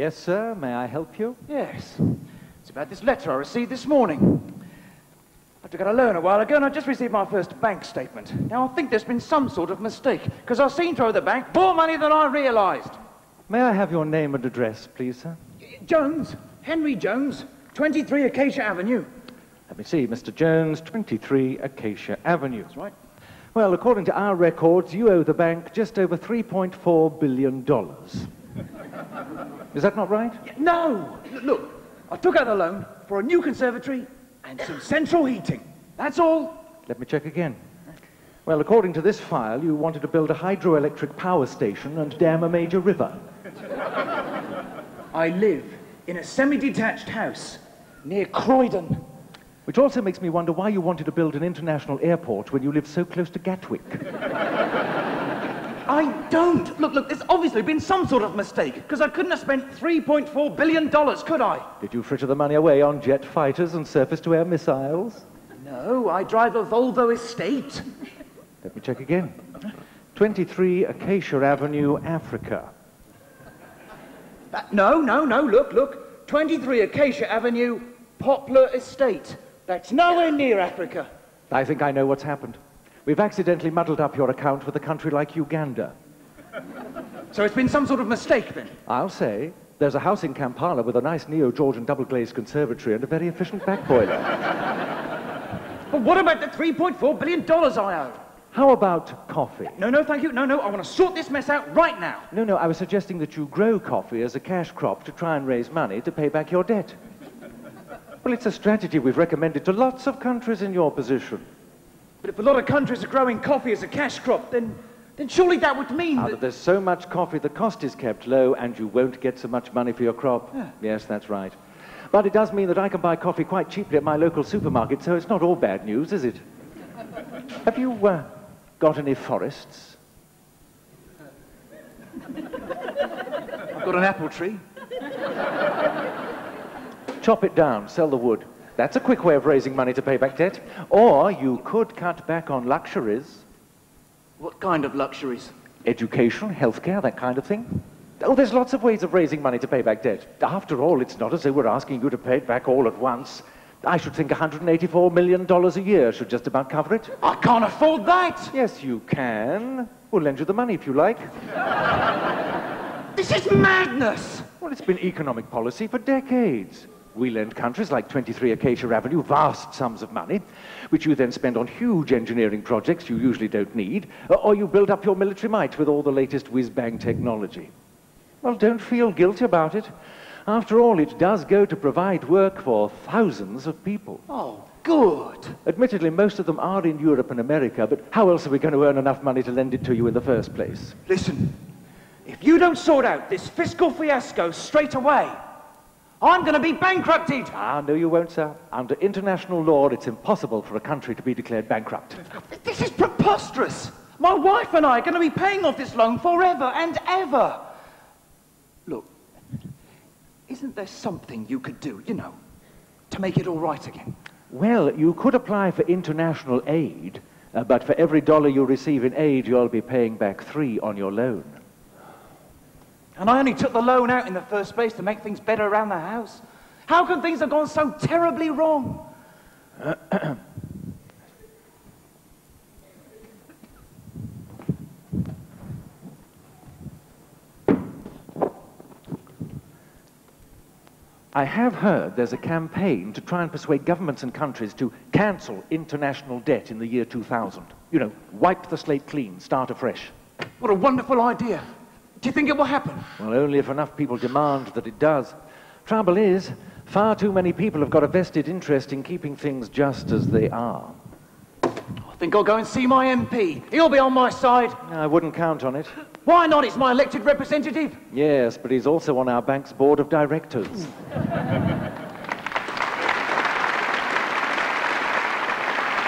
Yes, sir. May I help you? Yes. It's about this letter I received this morning. I took out a loan a while ago and I just received my first bank statement. Now, I think there's been some sort of mistake, because I've seen through the bank more money than I realised. May I have your name and address, please, sir? Jones, Henry Jones, 23 Acacia Avenue. Let me see, Mr. Jones, 23 Acacia Avenue. That's right. Well, according to our records, you owe the bank just over $3.4 billion. Is that not right? No! Look, I took out a loan for a new conservatory and some central heating. That's all. Let me check again. Well, according to this file, you wanted to build a hydroelectric power station and dam a major river. I live in a semi-detached house near Croydon. Which also makes me wonder why you wanted to build an international airport when you live so close to Gatwick. I don't. Look, there's obviously been some sort of mistake, because I couldn't have spent $3.4 billion, could I? Did you fritter the money away on jet fighters and surface-to-air missiles? No, I drive a Volvo estate. Let me check again. 23 Acacia Avenue, Africa. No, look. 23 Acacia Avenue, Poplar Estate. That's nowhere near Africa. I think I know what's happened. We've accidentally muddled up your account with a country like Uganda. So it's been some sort of mistake, then? I'll say. There's a house in Kampala with a nice neo-Georgian double-glazed conservatory and a very efficient back boiler. But what about the $3.4 billion I owe? How about coffee? No, thank you. No, I want to sort this mess out right now. No, I was suggesting that you grow coffee as a cash crop to try and raise money to pay back your debt. Well, it's a strategy we've recommended to lots of countries in your position. But if a lot of countries are growing coffee as a cash crop, then surely that would mean that there's so much coffee, the cost is kept low, and you won't get so much money for your crop. Yeah. Yes, that's right. But it does mean that I can buy coffee quite cheaply at my local supermarket, so it's not all bad news, is it? Have you got any forests? I've got an apple tree. Chop it down, sell the wood. That's a quick way of raising money to pay back debt. Or you could cut back on luxuries. What kind of luxuries? Education, healthcare, that kind of thing. Oh, there's lots of ways of raising money to pay back debt. After all, it's not as though we're asking you to pay it back all at once. I should think $184 million a year should just about cover it. I can't afford that! Yes, you can. We'll lend you the money if you like. This is madness! Well, it's been economic policy for decades. We lend countries like 23 Acacia Avenue vast sums of money, which you then spend on huge engineering projects you usually don't need, or you build up your military might with all the latest whiz-bang technology. Well, don't feel guilty about it. After all, it does go to provide work for thousands of people. Oh, good. Admittedly, most of them are in Europe and America, but how else are we going to earn enough money to lend it to you in the first place? Listen, if you don't sort out this fiscal fiasco straight away, I'm going to be bankrupted! Ah, no you won't, sir. Under international law, it's impossible for a country to be declared bankrupt. This is preposterous! My wife and I are going to be paying off this loan forever and ever! Look, isn't there something you could do, to make it all right again? Well, you could apply for international aid, but for every dollar you receive in aid, you'll be paying back 3 on your loan. And I only took the loan out in the first place to make things better around the house. How can things have gone so terribly wrong? I have heard there's a campaign to try and persuade governments and countries to cancel international debt in the year 2000. Wipe the slate clean, start afresh. What a wonderful idea. Do you think it will happen? Well, only if enough people demand that it does. Trouble is, far too many people have got a vested interest in keeping things just as they are. I think I'll go and see my MP. He'll be on my side. I wouldn't count on it. Why not? He's my elected representative. Yes, but he's also on our bank's board of directors.